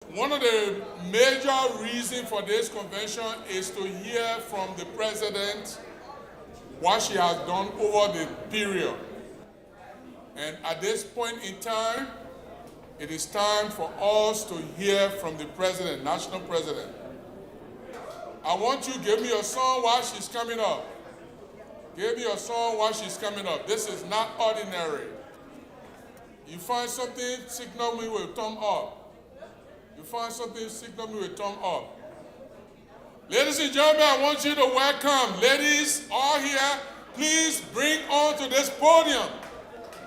One of the major reasons for this convention is to hear from the president what she has done over the period. And at this point in time, it is time for us to hear from the president, national president. I want you to give me a song while she's coming up. Give me a song while she's coming up. This is not ordinary. You find something, signal me with a thumb up. You find something, signal me with a thumb up. Ladies and gentlemen, I want you to welcome, ladies all here, please bring on to this podium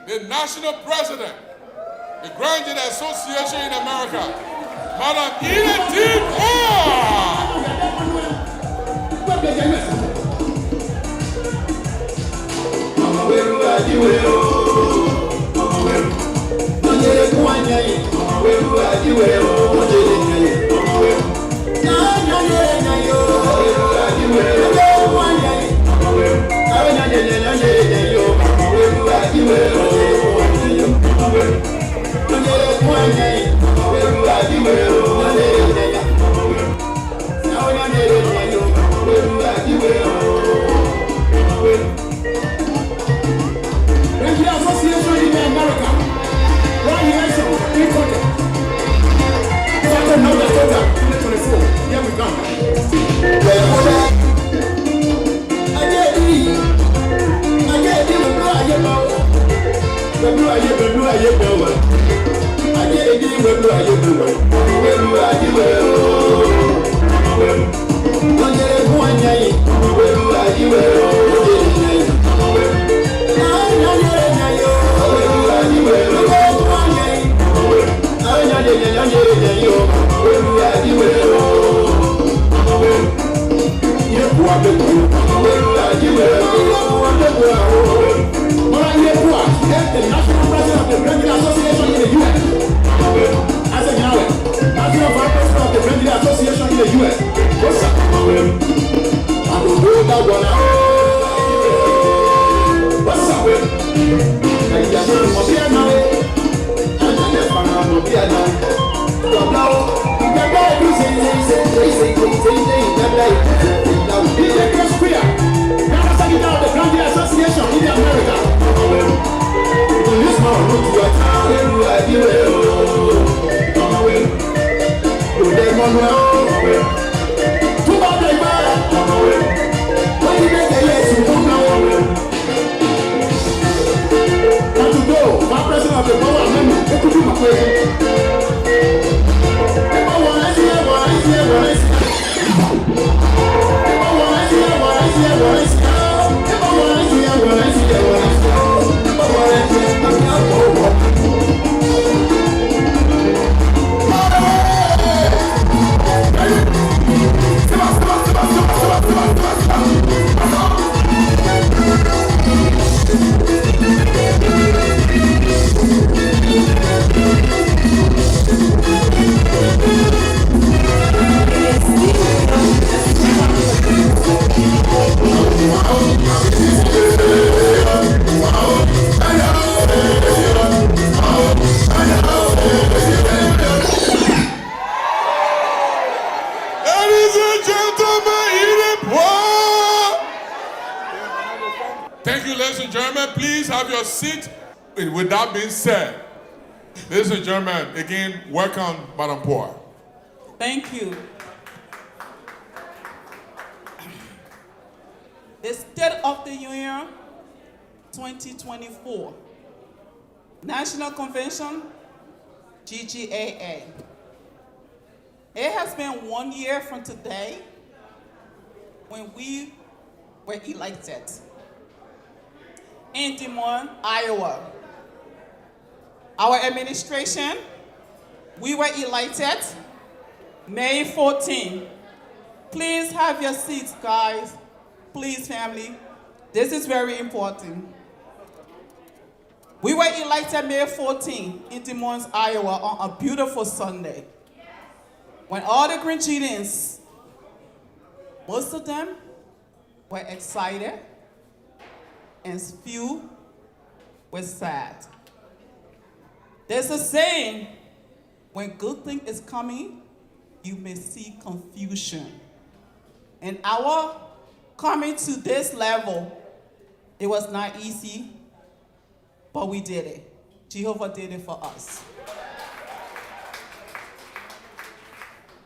the national president, the Grand Gedeh Association in America, Madam Edith Poah. Thank you, ladies and gentlemen. Please have your seat. With that being said, ladies and gentlemen, again, welcome, Madam Poah. Thank you. The State of the Union 2024 National Convention, GGAA. It has been 1 year from today when we were elected in Des Moines, Iowa. Our administration, we were elected May 14. Please have your seats, guys. Please, family. This is very important. We were elected May 14 in Des Moines, Iowa on a beautiful Sunday. When all the Grand Gedehs, most of them were excited and few were sad. There's a saying when good thing is coming, you may see confusion. And our coming to this level, it was not easy, but we did it. Jehovah did it for us.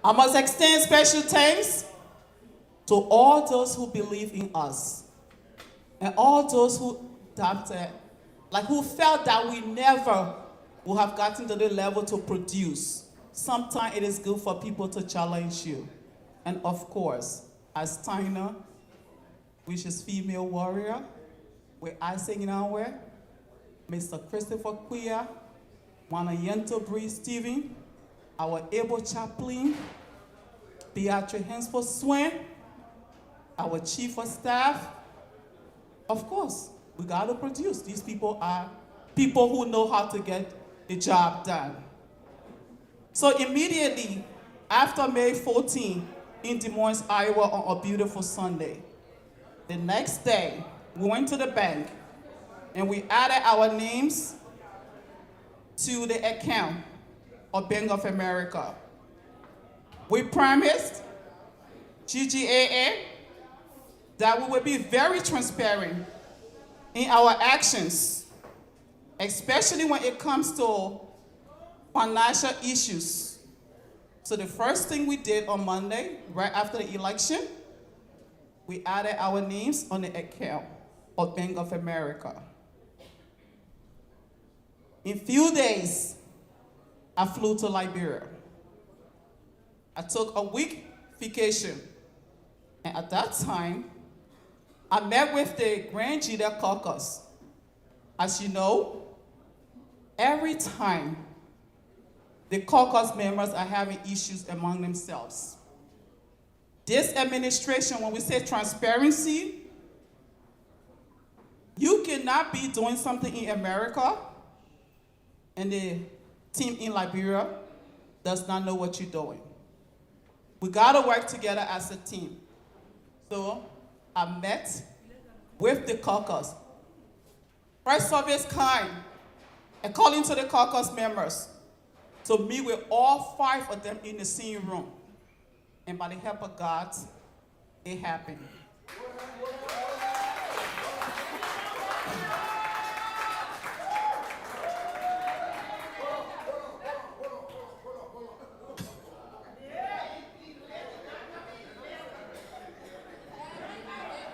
I must extend special thanks to all those who believe in us and all those who doubted, who felt that we never would have gotten to the level to produce. Sometimes it is good for people to challenge you. And of course, as Tina, which is female warrior, with Isaac Inanwe, Mr. Christopher Quia, Wanayento Bree Stephen, our able chaplain, Beatrice Hensford Swain, our chief of staff. Of course, we got to produce. These people are people who know how to get the job done. So immediately after May 14 in Des Moines, Iowa on a beautiful Sunday, the next day we went to the bank and we added our names to the account of Bank of America. We promised GGAA that we would be very transparent in our actions, especially when it comes to financial issues. So the first thing we did on Monday, right after the election, we added our names on the account of Bank of America. In few days, I flew to Liberia. I took a week vacation, and at that time, I met with the Grand Gedeh caucus. As you know, every time the caucus members are having issues among themselves. This administration, when we say transparency, you cannot be doing something in America and the team in Liberia does not know what you're doing. We gotta work together as a team. So I met with the caucus. First of its kind, according to the caucus members, to meet with all 5 of them in the same room. And by the help of God, it happened.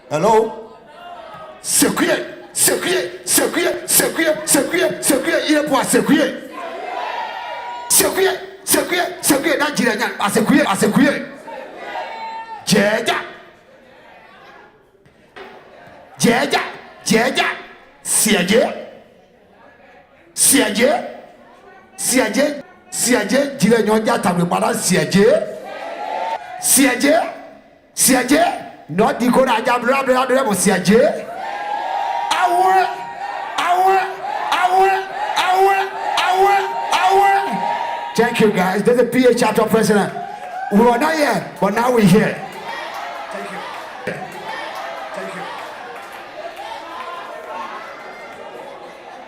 Hello? Secret, il est pour secret. Secret, n'a dit rien, à secret. Jeja, siaje, dire nyonya table para siaje, not Dakota jabla mo siaje. Awe. Thank you guys. There's a PA chapter president. We were not here, but now we're here. Thank you.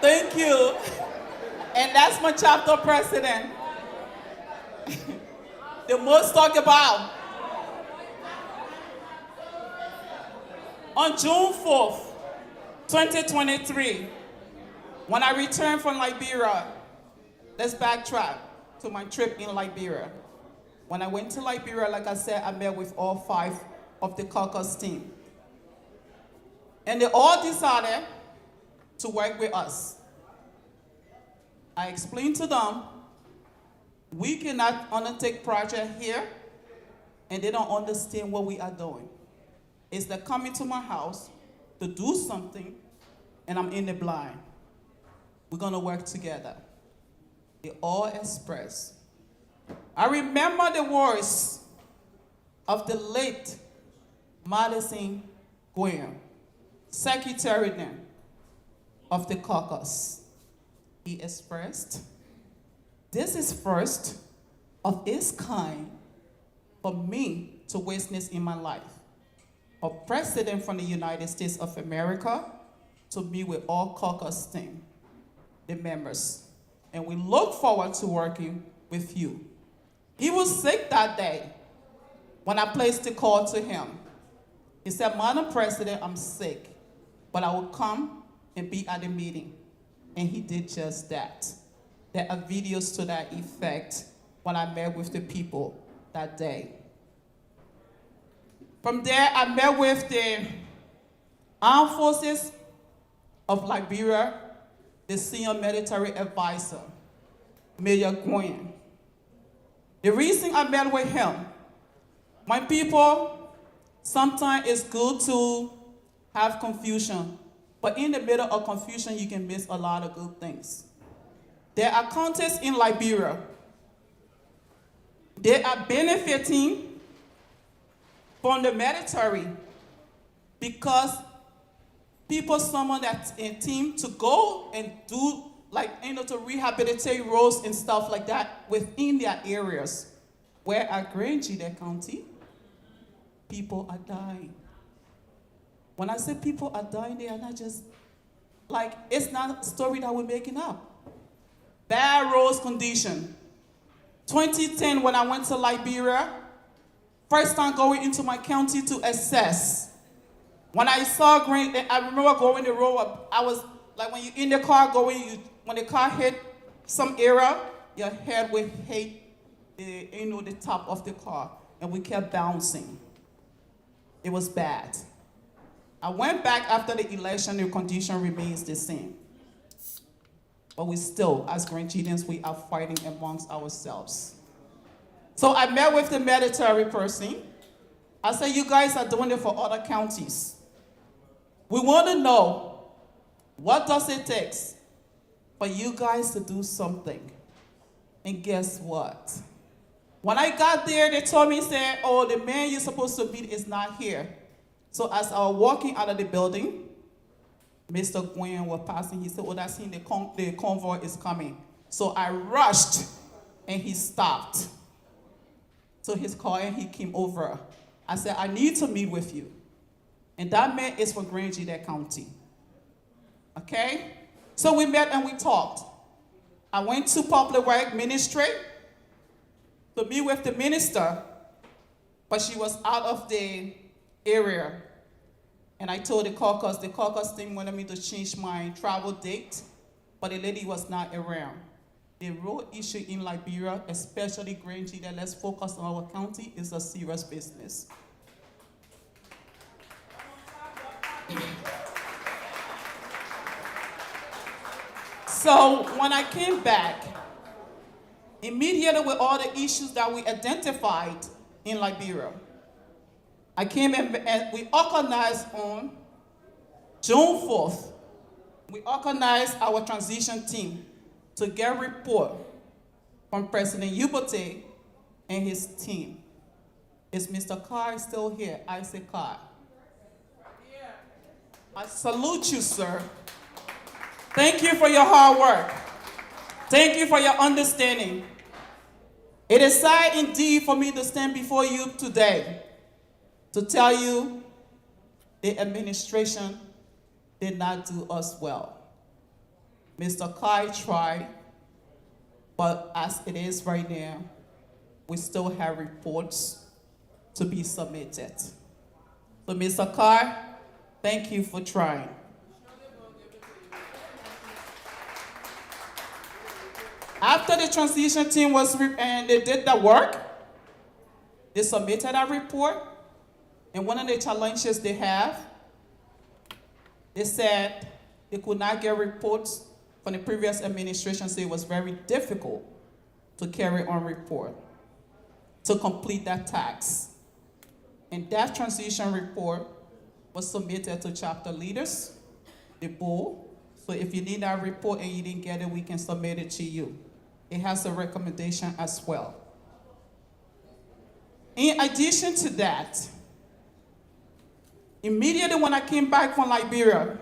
Thank you. And that's my chapter president. The most talked about. On June 4th, 2023, when I returned from Liberia, let's backtrack to my trip in Liberia. When I went to Liberia, like I said, I met with all 5 of the caucus team. And they all decided to work with us. I explained to them, we cannot undertake project here, and they don't understand what we are doing. It's like coming to my house to do something, and I'm in the blind. We're gonna work together. They all express. I remember the words of the late Madison Graham, secretary then of the caucus. He expressed, "This is first of its kind for me to witness in my life. A president from the United States of America to meet with all caucus team, the members. And we look forward to working with you. He was sick that day when I placed the call to him. He said, Madam President, I'm sick, but I will come and be at the meeting. And he did just that. There are videos to that effect when I met with the people that day. From there, I met with the Armed Forces of Liberia, the senior military advisor, Major Gwen. The reason I met with him, my people, sometimes it's good to have confusion, but in the middle of confusion, you can miss a lot of good things. There are countries in Liberia. They are benefiting from the military because people summon that in team to go and do, to rehabilitate roads and stuff like that within their areas. Where at Gedeh County, people are dying. When I say people are dying, they are not just, it's not a story that we're making up. Bad roads condition. 2010, when I went to Liberia, first time going into my county to assess. When I saw green, I remember going the road, I was like, when you're in the car going, when the car hit some area, your head will hit the top of the car, and we kept bouncing. It was bad. I went back after the election, the condition remains the same. But we still, as Grenadians, we are fighting amongst ourselves. So I met with the military person. I said, you guys are doing it for other counties. We want to know, what does it take for you guys to do something? And guess what? When I got there, they told me, said, oh, the man you're supposed to meet is not here. So as I was walking out of the building, Mr. Gwen was passing. He said, oh, that's him, the convoy is coming. So I rushed, and he stopped. So his car, and he came over. I said, I need to meet with you. And that man is from Gedeh County. Okay? So we met and we talked. I went to Public Work Ministry to meet with the minister, but she was out of the area. And I told the caucus team wanted me to change my travel date, but the lady was not around. The road issue in Liberia, especially Gedeh, let's focus on our county, is a serious business. So when I came back, immediately with all the issues that we identified in Liberia, I came and we organized on June 4th. We organized our transition team to get a report from President Ubate and his team. Is Mr. Carr still here? Isaac Carr. I salute you, sir. Thank you for your hard work. Thank you for your understanding. It is sad indeed for me to stand before you today to tell you the administration did not do us well. Mr. Kai tried, but as it is right now, we still have reports to be submitted. So Mr. Kai, thank you for trying. After the transition team and they did the work, they submitted a report, and one of the challenges they have, they said they could not get reports from the previous administration, so it was very difficult to carry on report, to complete that task. And that transition report was submitted to chapter leaders, the board. So if you need that report and you didn't get it, we can submit it to you. It has a recommendation as well. In addition to that, immediately when I came back from Liberia,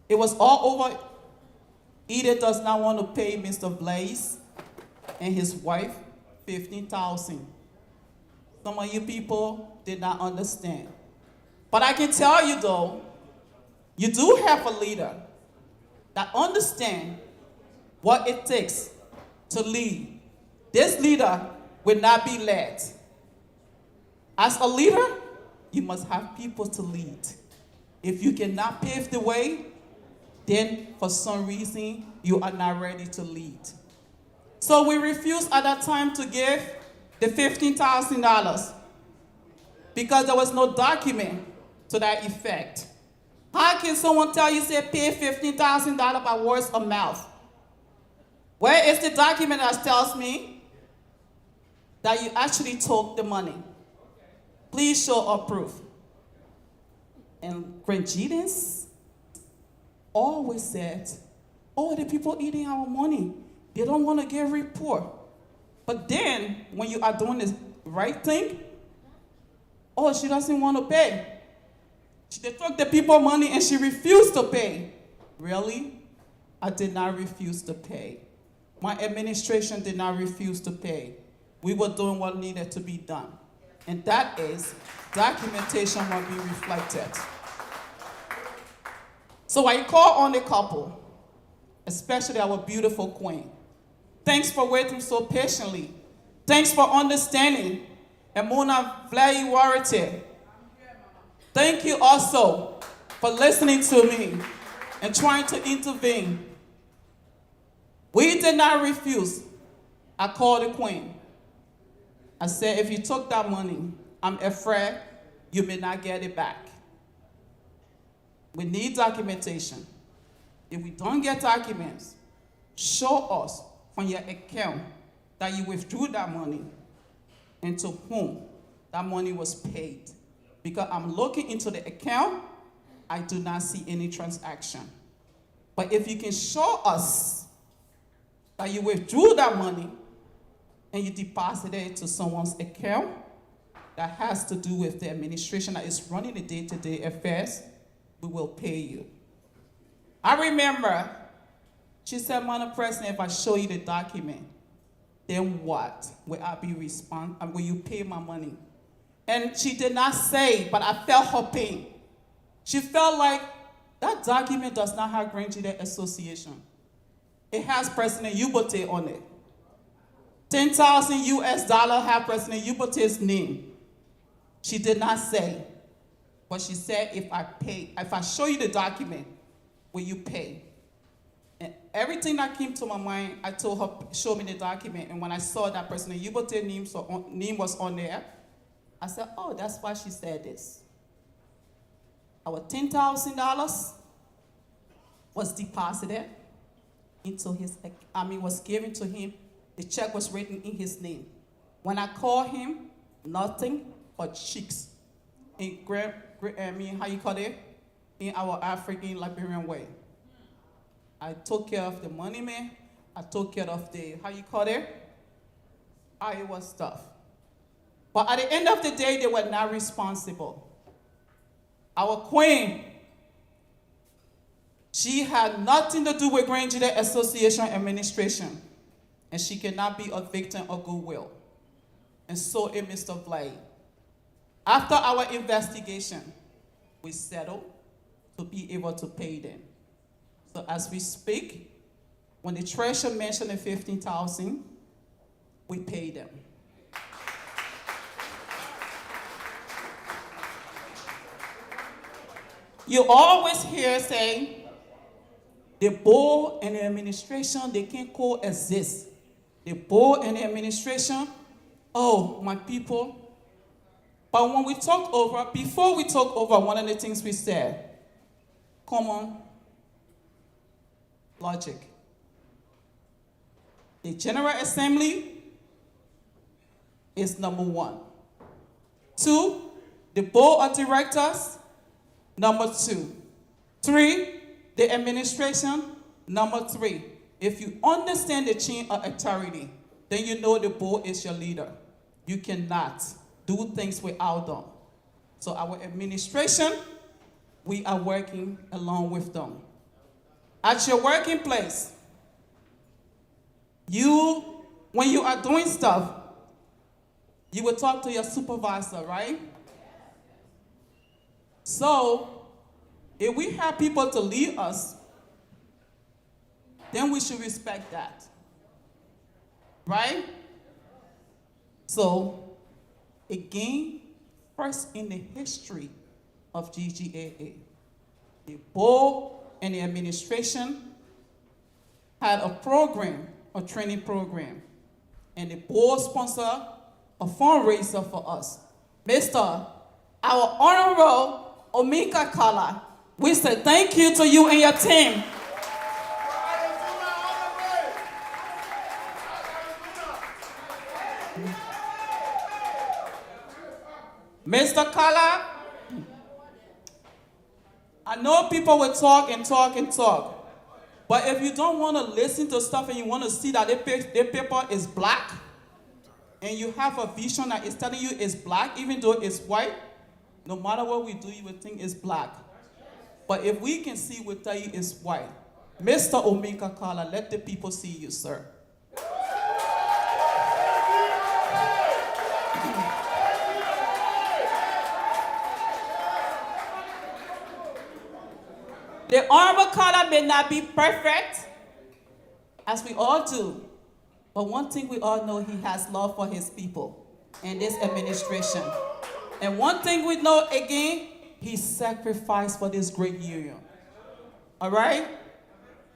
it was all over. Edith does not want to pay Mr. Blaze and his wife $15,000. Some of you people did not understand. But I can tell you though, you do have a leader that understands what it takes to lead this leader will not be led. As a leader, you must have people to lead. If you cannot pave the way, then for some reason, you are not ready to lead. So we refused at that time to give the $15,000 because there was no document to that effect. How can someone tell you, say, pay $15,000 by words of mouth? Where is the document that tells me that you actually took the money? Please show or proof. And Grenjidans always said, oh, the people eating our money, they don't want to get report. But then, when you are doing the right thing, oh, she doesn't want to pay. They took the people money and she refused to pay. Really? I did not refuse to pay. My administration did not refuse to pay. We were doing what needed to be done. And that is, documentation will be reflected. So I call on the couple, especially our beautiful queen. Thanks for waiting so patiently. Thanks for understanding. Emuna Vlayi Warite. Thank you also for listening to me and trying to intervene. We did not refuse. I called the queen. I said, if you took that money, I'm afraid you may not get it back. We need documentation. If we don't get documents, show us from your account that you withdrew that money and to whom that money was paid. Because I'm looking into the account, I do not see any transaction. But if you can show us that you withdrew that money and you deposited it to someone's account that has to do with the administration that is running the day-to-day affairs, we will pay you. I remember, she said, Madam President, if I show you the document, then what? Will I be responsible? Will you pay my money? And she did not say, but I felt her pain. She felt like that document does not have Gedeh Association. It has President Yubote on it. $10,000 have President Yubote's name. She did not say, but she said, if I show you the document, will you pay? And everything that came to my mind, I told her, show me the document. And when I saw that President Yubote's name was on there, I said, oh, that's why she said this. Our $10,000 was deposited into his, was given to him. The check was written in his name. When I called him, nothing but chicks. In how you call it? In our African Liberian way. I took care of the money man. I took care of the, how you call it? Iowa stuff. But at the end of the day, they were not responsible. Our queen, she had nothing to do with Gedeh Association administration, and she cannot be a victim of goodwill. And so is Mr. Vlayi. After our investigation, we settled to be able to pay them. So as we speak, when the treasurer mentioned the $15,000, we pay them. You always hear saying, the board and the administration, they can't coexist. The board and the administration, oh, my people. But when we talk over, before we talk over, one of the things we said, common logic. The General Assembly is number 1. 2, the board of directors, number 2. 3, the administration, number 3. If you understand the chain of authority, then you know the board is your leader. You cannot do things without them. So our administration, we are working along with them. At your working place, when you are doing stuff, you will talk to your supervisor, right? So, if we have people to lead us, then we should respect that, right? So, again, first in the history of GGAA, the board and the administration had a program, a training program, and the board sponsored a fundraiser for us. Mr. Our Honorable Omika Kala, we say thank you to you and your team. Mr. Kala, I know people will talk and talk and talk, but if you don't want to listen to stuff and you want to see that the paper is black, and you have a vision that is telling you it's black, even though it's white, no matter what we do, you will think it's black. But if we can see, we'll tell you it's white. Mr. Omika Kala, let the people see you, sir. The Honorable Kala may not be perfect, as we all do, but one thing we all know, he has love for his people and this administration. And one thing we know again, he sacrificed for this great union. All right?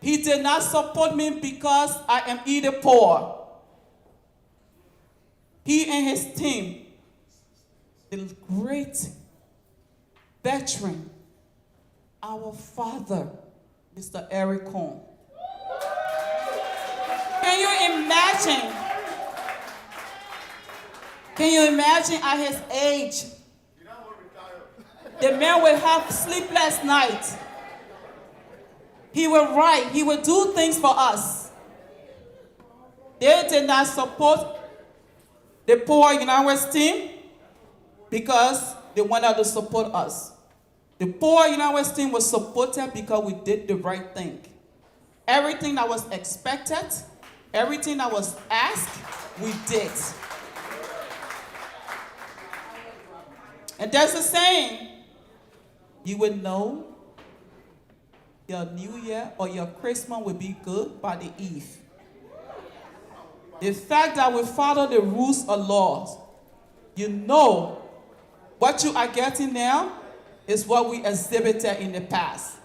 He did not support me because I am Edith Poah. He and his team, the great veteran, our father, Mr. Eric Cohn. Can you imagine at his age, the man will have sleepless nights. He will write, he will do things for us. They did not support the Poah United team because they wanted to support us. The Poah United team was supported because we did the right thing. Everything that was expected, everything that was asked, we did. And there's a saying, you will know your New Year or your Christmas will be good by the Eve. The fact that we follow the rules or laws, you know what you are getting now is what we exhibited in the past.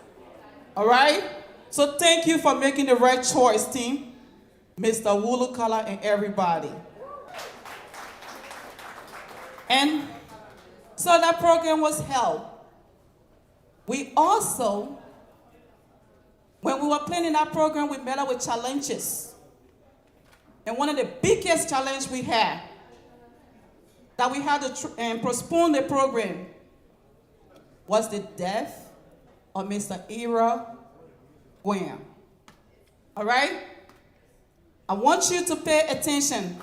All right? So thank you for making the right choice, team. Mr. Wulu Kala and everybody. And so that program was held. We also, when we were planning that program, we met up with challenges. And one of the biggest challenges we had, that we had to postpone the program, was the death of Mr. Ira Graham. All right? I want you to pay attention.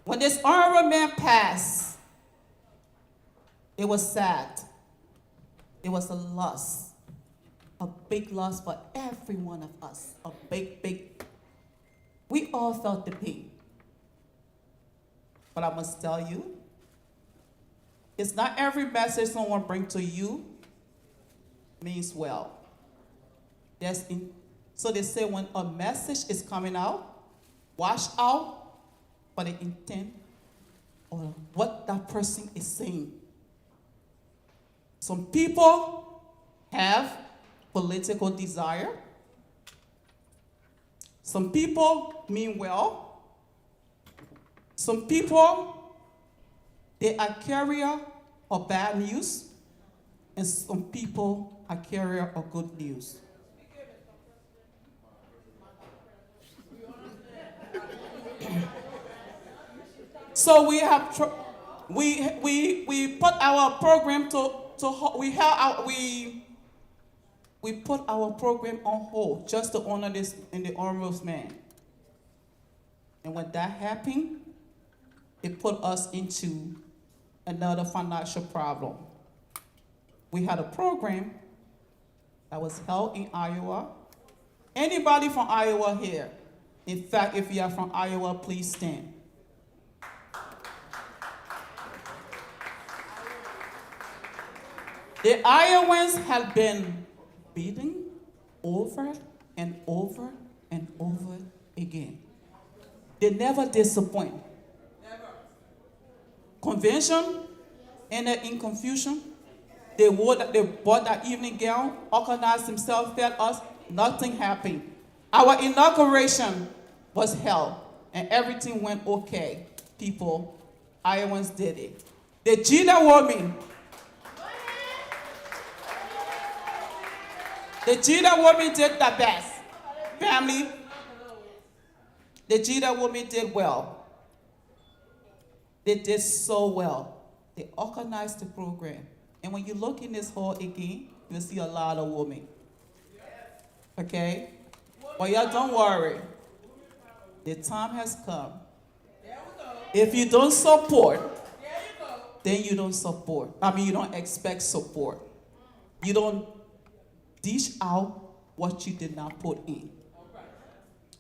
When this honorable man passed, it was sad. It was a loss, a big loss for every one of us, a big. We all felt the pain. But I must tell you, it's not every message someone brings to you means well. So they say when a message is coming out, watch out for the intent or what that person is saying. Some people have political desire. Some people mean well. Some people, they are carrier of bad news, and some people are carrier of good news. So we have we put our program we put our program on hold just to honor this in the honorable man. And when that happened, it put us into another financial problem. We had a program that was held in Iowa. Anybody from Iowa here? In fact, if you are from Iowa, please stand. The Iowans have been beaten over and over and over again. They never disappoint. Convention ended in confusion. They bought that evening gown, organized themselves, fed us, nothing happened. Our inauguration was held, and everything went okay. People, Iowans did it. The Gedeh woman, did the best. Family, the Gedeh woman did well. They did so well. They organized the program. And when you look in this hall again, you'll see a lot of women. Okay? But y'all don't worry. The time has come. If you don't support, then you don't support. You don't expect support. You don't dish out what you did not put in.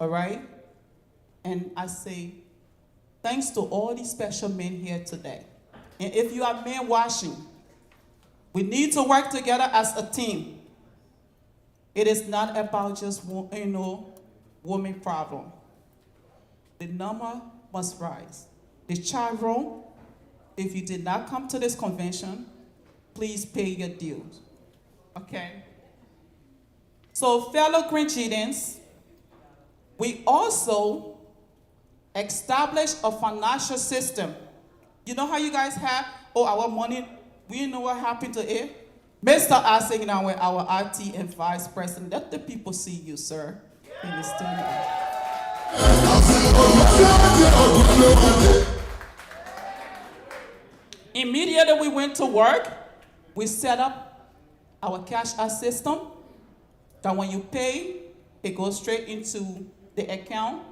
All right? And I say, thanks to all these special men here today. And if you are men watching, we need to work together as a team. It is not about just, women problem. The number must rise. The child room, if you did not come to this convention, please pay your dues. Okay? So, fellow Grenadians, we also established a financial system. You know how you guys have, our money, we know what happened to it? Mr. Asing now with our RT and Vice President. Let the people see you, sir. In the studio. Immediately we went to work, we set up our cash out system that when you pay, it goes straight into the account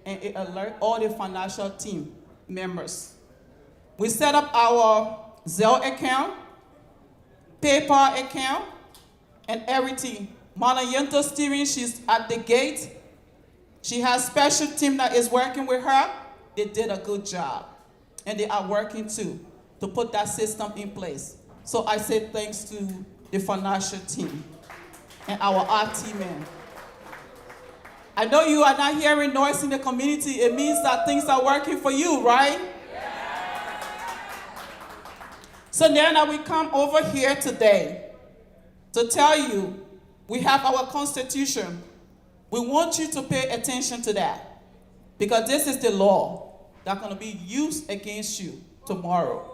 and it alerts all the financial team members. We set up our Zelle account, PayPal account, and everything. Mana Yento Steven, she's at the gate. She has a special team that is working with her. They did a good job. And they are working too to put that system in place. So I say thanks to the financial team and our RT men. I know you are not hearing noise in the community. It means that things are working for you, right? So now we come over here today to tell you we have our Constitution. We want you to pay attention to that because this is the law that's going to be used against you tomorrow.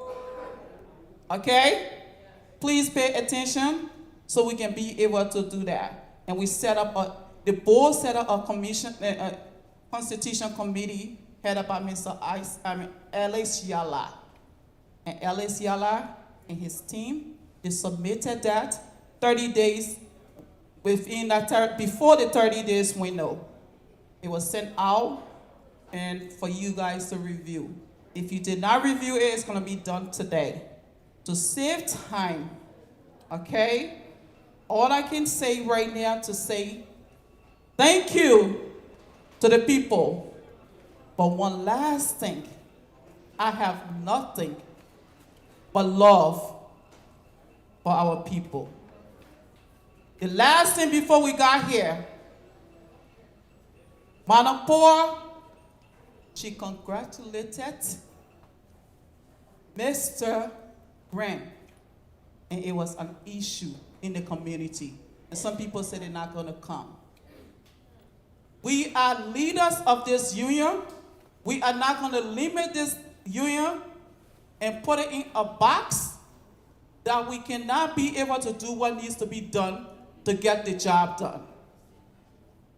Okay? Please pay attention so we can be able to do that. And we set up the board set up a commission, a Constitution Committee headed by Mr. Alex Yala. And Alex Yala and his team, they submitted that 30 days within that before the 30 days window. It was sent out and for you guys to review. If you did not review it, it's going to be done today. To save time, okay? All I can say right now to say thank you to the people. But one last thing, I have nothing but love for our people. The last thing before we got here, Madam Poah, she congratulated Mr. Grant, and it was an issue in the community. And some people said they're not going to come. We are leaders of this union. We are not going to limit this union and put it in a box that we cannot be able to do what needs to be done to get the job done.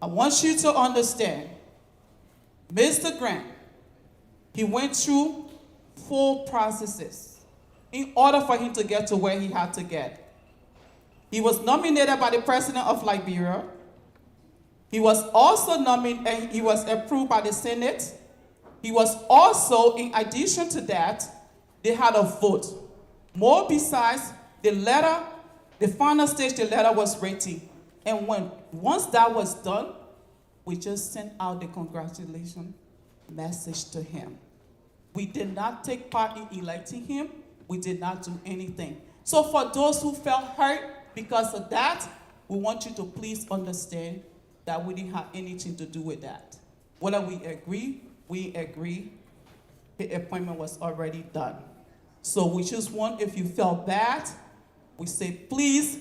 I want you to understand, Mr. Grant, he went through full processes in order for him to get to where he had to get. He was nominated by the President of Liberia. He was also nominated, and he was approved by the Senate. He was also, in addition to that, they had a vote. More besides, the letter, the final stage, the letter was written. And once that was done, we just sent out the congratulations message to him. We did not take part in electing him. We did not do anything. So for those who felt hurt because of that, we want you to please understand that we didn't have anything to do with that. Whether we agree, the appointment was already done. So we just want, if you felt bad, we say, please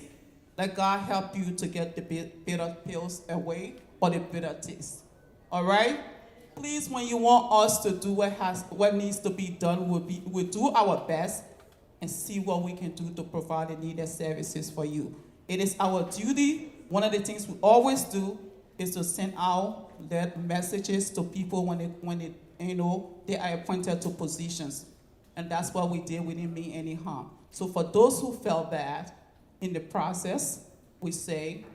let God help you to get the bitter pills away or the bitter taste. All right? Please, when you want us to do what needs to be done, we'll do our best and see what we can do to provide the needed services for you. It is our duty. One of the things we always do is to send out messages to people when they are appointed to positions. And that's what we did. We didn't mean any harm. So for those who felt bad in the process, we say,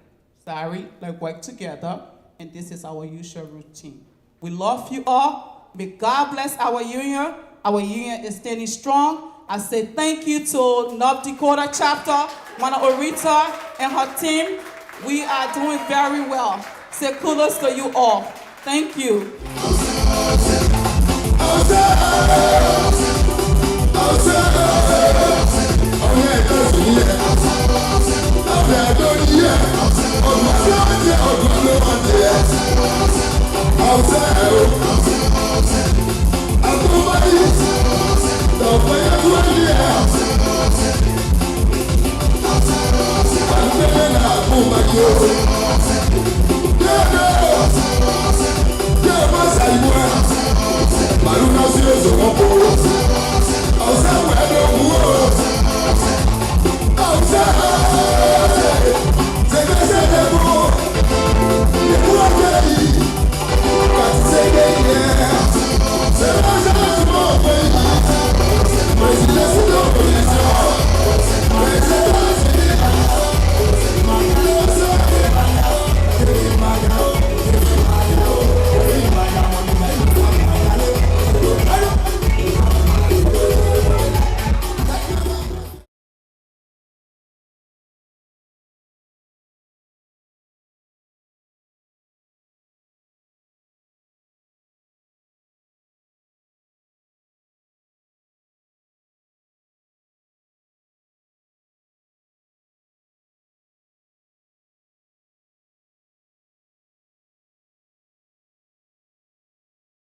sorry, let's work together, and this is our usual routine. We love you all. May God bless our union. Our union is standing strong. I say thank you to North Dakota chapter, Mana Orita and her team. We are doing very well. Say kudos to you all. Thank you. Yeah,